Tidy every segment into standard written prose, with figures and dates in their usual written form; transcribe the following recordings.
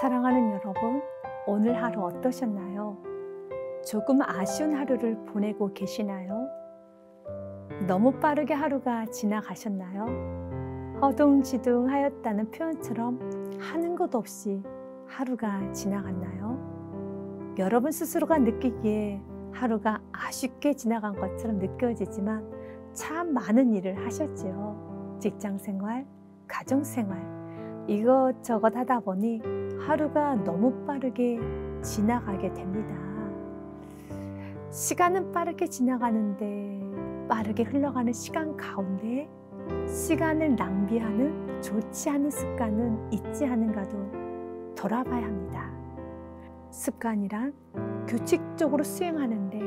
사랑하는 여러분, 오늘 하루 어떠셨나요? 조금 아쉬운 하루를 보내고 계시나요? 너무 빠르게 하루가 지나가셨나요? 허둥지둥하였다는 표현처럼 하는 것 없이 하루가 지나갔나요? 여러분 스스로가 느끼기에 하루가 아쉽게 지나간 것처럼 느껴지지만 참 많은 일을 하셨지요. 직장생활, 가정생활, 이것저것 하다 보니 하루가 너무 빠르게 지나가게 됩니다. 시간은 빠르게 지나가는데 빠르게 흘러가는 시간 가운데 시간을 낭비하는 좋지 않은 습관은 있지 않은가도 돌아봐야 합니다. 습관이란 규칙적으로 수행하는데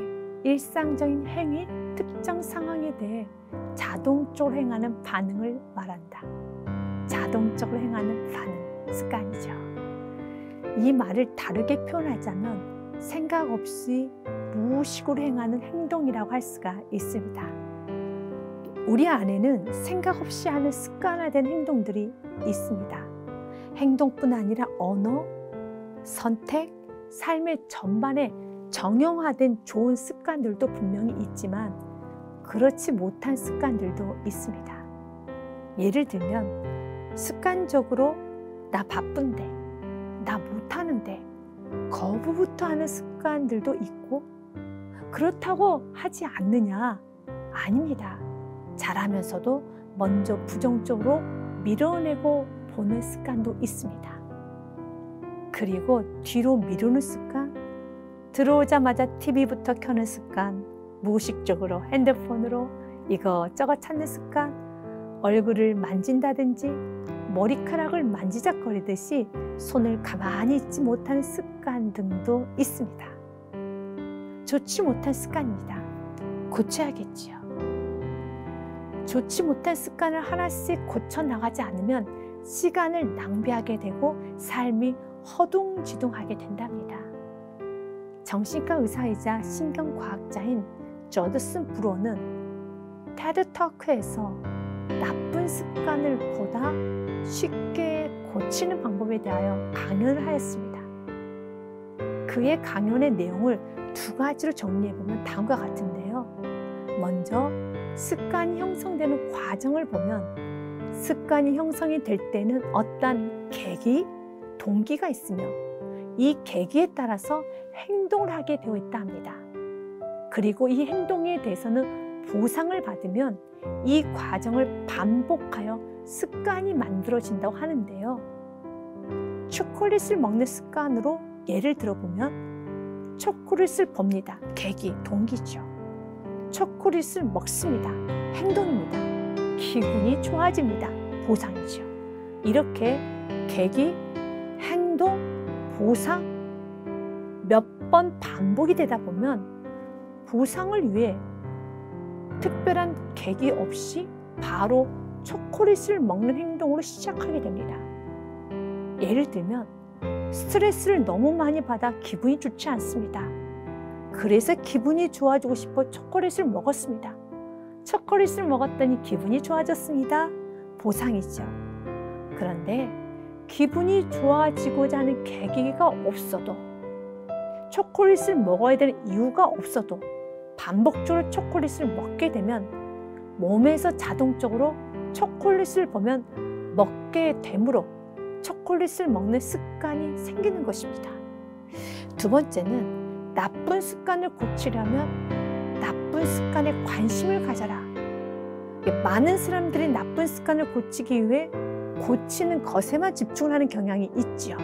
일상적인 행위, 특정 상황에 대해 자동적으로 행하는 반응을 말한다. 자동적으로 행하는 반응, 습관이죠. 이 말을 다르게 표현하자면 생각 없이 무의식으로 행하는 행동이라고 할 수가 있습니다. 우리 안에는 생각 없이 하는 습관화된 행동들이 있습니다. 행동뿐 아니라 언어, 선택, 삶의 전반에 정형화된 좋은 습관들도 분명히 있지만 그렇지 못한 습관들도 있습니다. 예를 들면 습관적으로 나 바쁜데, 나 못하는데 거부부터 하는 습관들도 있고 그렇다고 하지 않느냐? 아닙니다. 잘하면서도 먼저 부정적으로 밀어내고 보는 습관도 있습니다. 그리고 뒤로 미루는 습관, 들어오자마자 TV부터 켜는 습관, 무의식적으로 핸드폰으로 이것저것 찾는 습관, 얼굴을 만진다든지 머리카락을 만지작거리듯이 손을 가만히 있지 못하는 습관 등도 있습니다. 좋지 못한 습관입니다. 고쳐야겠지요. 좋지 못한 습관을 하나씩 고쳐나가지 않으면 시간을 낭비하게 되고 삶이 허둥지둥하게 된답니다. 정신과 의사이자 신경과학자인 저드슨 브로는 테드토크에서 나쁜 습관을 보다 쉽게 고치는 방법에 대하여 강연을 하였습니다. 그의 강연의 내용을 두 가지로 정리해보면 다음과 같은데요. 먼저 습관이 형성되는 과정을 보면 습관이 형성이 될 때는 어떤 계기, 동기가 있으며 이 계기에 따라서 행동을 하게 되어 있다 합니다. 그리고 이 행동에 대해서는 보상을 받으면 이 과정을 반복하여 습관이 만들어진다고 하는데요. 초콜릿을 먹는 습관으로 예를 들어보면 초콜릿을 봅니다. 계기, 동기죠. 초콜릿을 먹습니다. 행동입니다. 기분이 좋아집니다. 보상이죠. 이렇게 계기, 행동, 보상 몇 번 반복이 되다 보면 보상을 위해 특별한 계기 없이 바로 초콜릿을 먹는 행동으로 시작하게 됩니다. 예를 들면 스트레스를 너무 많이 받아 기분이 좋지 않습니다. 그래서 기분이 좋아지고 싶어 초콜릿을 먹었습니다. 초콜릿을 먹었더니 기분이 좋아졌습니다. 보상이죠. 그런데 기분이 좋아지고자 하는 계기가 없어도 초콜릿을 먹어야 되는 이유가 없어도 반복적으로 초콜릿을 먹게 되면 몸에서 자동적으로 초콜릿을 보면 먹게 되므로 초콜릿을 먹는 습관이 생기는 것입니다. 두 번째는 나쁜 습관을 고치려면 나쁜 습관에 관심을 가져라. 많은 사람들이 나쁜 습관을 고치기 위해 고치는 것에만 집중을 하는 경향이 있지요.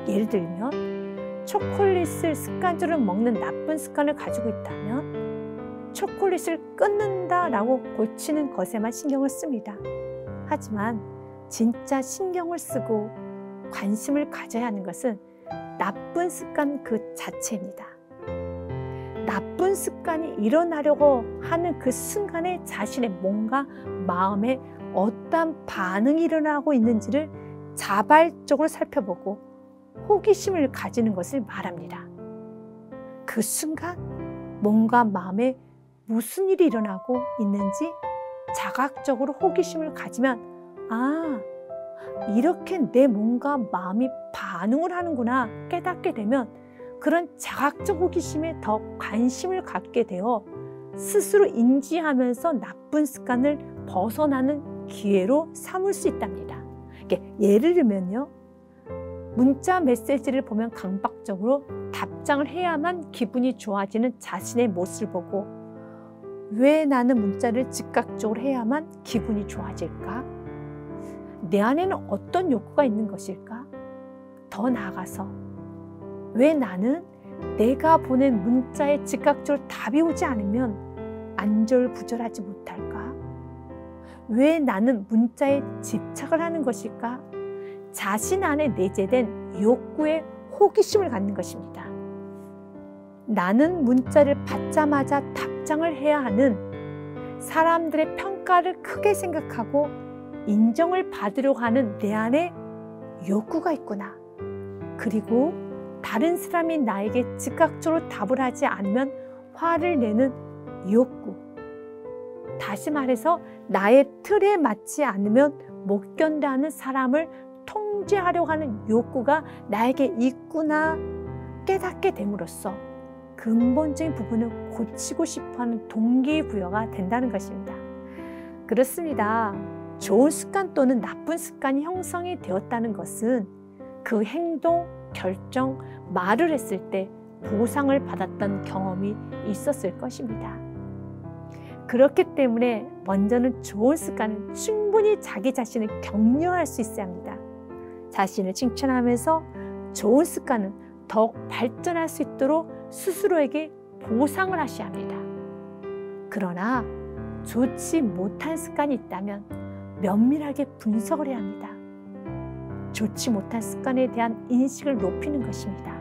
예를 들면 초콜릿을 습관적으로 먹는 나쁜 습관을 가지고 있다면 초콜릿을 끊는다라고 고치는 것에만 신경을 씁니다. 하지만 진짜 신경을 쓰고 관심을 가져야 하는 것은 나쁜 습관 그 자체입니다. 나쁜 습관이 일어나려고 하는 그 순간에 자신의 몸과 마음에 어떠한 반응이 일어나고 있는지를 자발적으로 살펴보고 호기심을 가지는 것을 말합니다. 그 순간 몸과 마음에 무슨 일이 일어나고 있는지 자각적으로 호기심을 가지면 이렇게 내 몸과 마음이 반응을 하는구나 깨닫게 되면 그런 자각적 호기심에 더 관심을 갖게 되어 스스로 인지하면서 나쁜 습관을 벗어나는 기회로 삼을 수 있답니다. 예를 들면요, 문자 메시지를 보면 강박적으로 답장을 해야만 기분이 좋아지는 자신의 모습을 보고 왜 나는 문자를 즉각적으로 해야만 기분이 좋아질까? 내 안에는 어떤 욕구가 있는 것일까? 더 나아가서 왜 나는 내가 보낸 문자에 즉각적으로 답이 오지 않으면 안절부절하지 못할까? 왜 나는 문자에 집착을 하는 것일까? 자신 안에 내재된 욕구에 호기심을 갖는 것입니다. 나는 문자를 받자마자 답장을 해야 하는 사람들의 평가를 크게 생각하고 인정을 받으려고 하는 내 안에 욕구가 있구나. 그리고 다른 사람이 나에게 즉각적으로 답을 하지 않으면 화를 내는 욕구. 다시 말해서 나의 틀에 맞지 않으면 못 견뎌하는 사람을 통제하려고 하는 욕구가 나에게 있구나 깨닫게 됨으로써 근본적인 부분을 고치고 싶어하는 동기부여가 된다는 것입니다. 그렇습니다. 좋은 습관 또는 나쁜 습관이 형성이 되었다는 것은 그 행동, 결정, 말을 했을 때 보상을 받았던 경험이 있었을 것입니다. 그렇기 때문에 먼저는 좋은 습관은 충분히 자기 자신을 격려할 수 있어야 합니다. 자신을 칭찬하면서 좋은 습관은 더욱 발전할 수 있도록 스스로에게 보상을 하셔야 합니다. 그러나 좋지 못한 습관이 있다면 면밀하게 분석을 해야 합니다. 좋지 못한 습관에 대한 인식을 높이는 것입니다.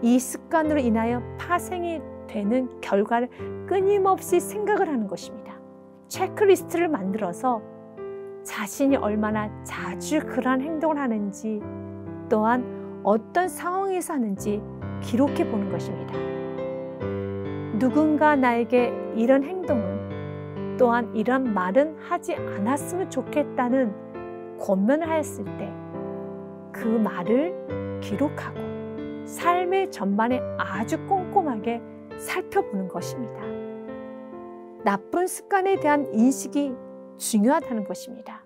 이 습관으로 인하여 파생이 되는 결과를 끊임없이 생각을 하는 것입니다. 체크리스트를 만들어서 자신이 얼마나 자주 그러한 행동을 하는지 또한 어떤 상황에서 하는지 기록해 보는 것입니다. 누군가 나에게 이런 행동은 또한 이런 말은 하지 않았으면 좋겠다는 권면을 하였을 때 그 말을 기록하고 삶의 전반에 아주 꼼꼼하게 살펴보는 것입니다. 나쁜 습관에 대한 인식이 중요하다는 것입니다.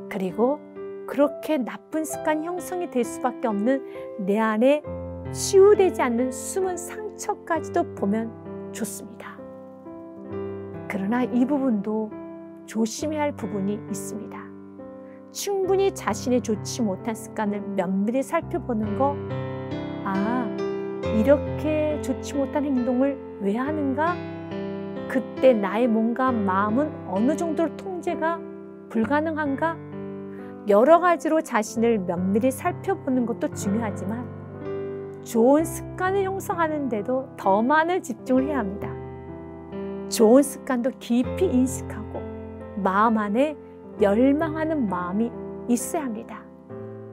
그리고 그렇게 나쁜 습관이 형성이 될 수밖에 없는 내 안에 치유되지 않는 숨은 상처까지도 보면 좋습니다. 그러나 이 부분도 조심해야 할 부분이 있습니다. 충분히 자신의 좋지 못한 습관을 면밀히 살펴보는 거, 이렇게 좋지 못한 행동을 왜 하는가? 그때 나의 몸과 마음은 어느 정도로 통제가 불가능한가? 여러 가지로 자신을 면밀히 살펴보는 것도 중요하지만 좋은 습관을 형성하는 데도 더 많은 집중을 해야 합니다. 좋은 습관도 깊이 인식하고 마음 안에 열망하는 마음이 있어야 합니다.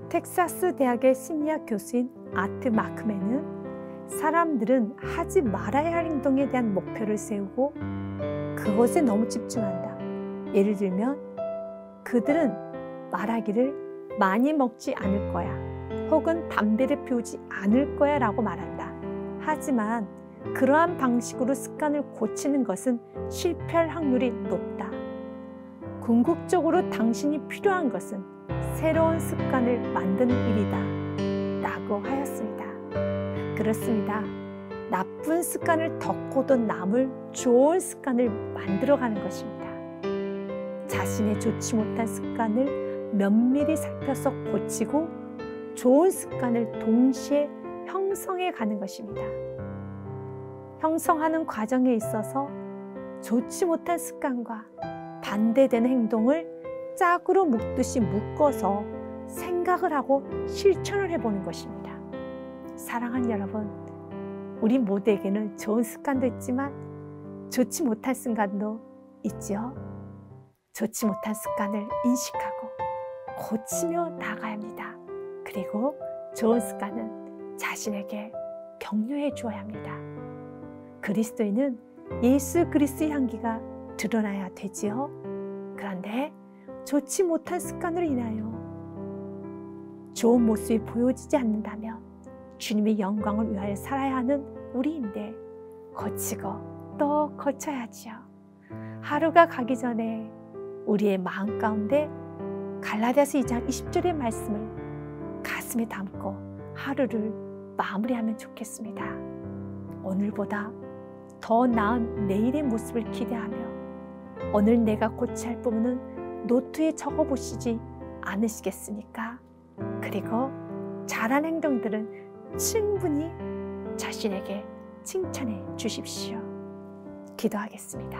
텍사스 대학의 심리학 교수인 아트 마크맨은 사람들은 하지 말아야 할 행동에 대한 목표를 세우고 그것에 너무 집중한다. 예를 들면 그들은 말하기를 많이 먹지 않을 거야 혹은 담배를 피우지 않을 거야 라고 말한다. 하지만 그러한 방식으로 습관을 고치는 것은 실패할 확률이 높다. 궁극적으로 당신이 필요한 것은 새로운 습관을 만드는 일이다 라고 하였습니다. 그렇습니다. 나쁜 습관을 덮고도 남을 좋은 습관을 만들어가는 것입니다. 자신의 좋지 못한 습관을 면밀히 살펴서 고치고 좋은 습관을 동시에 형성해 가는 것입니다. 형성하는 과정에 있어서 좋지 못한 습관과 반대되는 행동을 짝으로 묶듯이 묶어서 생각을 하고 실천을 해보는 것입니다. 사랑하는 여러분, 우리 모두에게는 좋은 습관도 있지만 좋지 못한 습관도 있지요. 좋지 못한 습관을 인식하고 고치며 나가야 합니다. 그리고 좋은 습관은 자신에게 격려해 주어야 합니다. 그리스도인은 예수 그리스도의 향기가 드러나야 되지요. 그런데 좋지 못한 습관으로 인하여 좋은 모습이 보여지지 않는다면 주님의 영광을 위하여 살아야 하는 우리인데 거치고 또 거쳐야지요. 하루가 가기 전에 우리의 마음 가운데 갈라디아서 2장 20절의 말씀을 가슴에 담고 하루를 마무리하면 좋겠습니다. 오늘보다 더 나은 내일의 모습을 기대하며 오늘 내가 고쳐야 할 부분은 노트에 적어보시지 않으시겠습니까? 그리고 잘한 행동들은 충분히 자신에게 칭찬해 주십시오. 기도하겠습니다.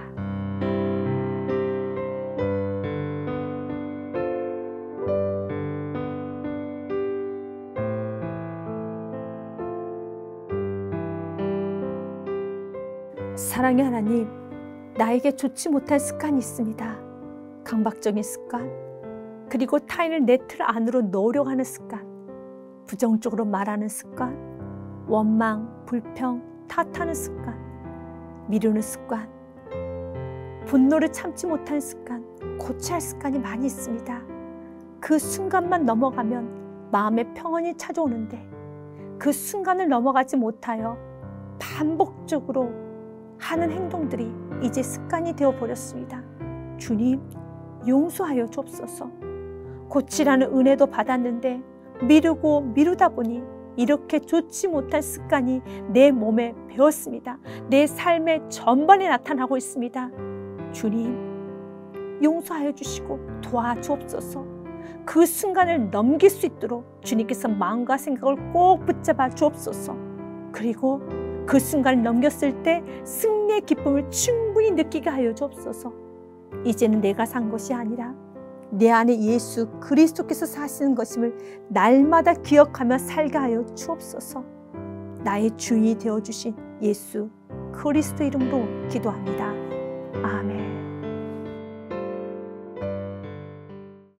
사랑의 하나님, 나에게 좋지 못한 습관이 있습니다. 강박적인 습관, 그리고 타인을 내 틀 안으로 넣으려고 하는 습관, 부정적으로 말하는 습관, 원망, 불평, 탓하는 습관, 미루는 습관, 분노를 참지 못하는 습관, 고쳐야 할 습관이 많이 있습니다. 그 순간만 넘어가면 마음의 평온이 찾아오는데 그 순간을 넘어가지 못하여 반복적으로 하는 행동들이 이제 습관이 되어버렸습니다. 주님, 용서하여 주옵소서. 고치라는 은혜도 받았는데 미루고 미루다 보니 이렇게 좋지 못한 습관이 내 몸에 배었습니다. 내 삶의 전반에 나타나고 있습니다. 주님, 용서하여 주시고 도와주옵소서. 그 순간을 넘길 수 있도록 주님께서 마음과 생각을 꼭 붙잡아 주옵소서. 그리고 그 순간을 넘겼을 때 승리의 기쁨을 충분히 느끼게 하여 주옵소서. 이제는 내가 산 것이 아니라 내 안에 예수 그리스도께서 사시는 것임을 날마다 기억하며 살게 하여 주옵소서. 나의 주인이 되어주신 예수 그리스도 이름으로 기도합니다. 아멘.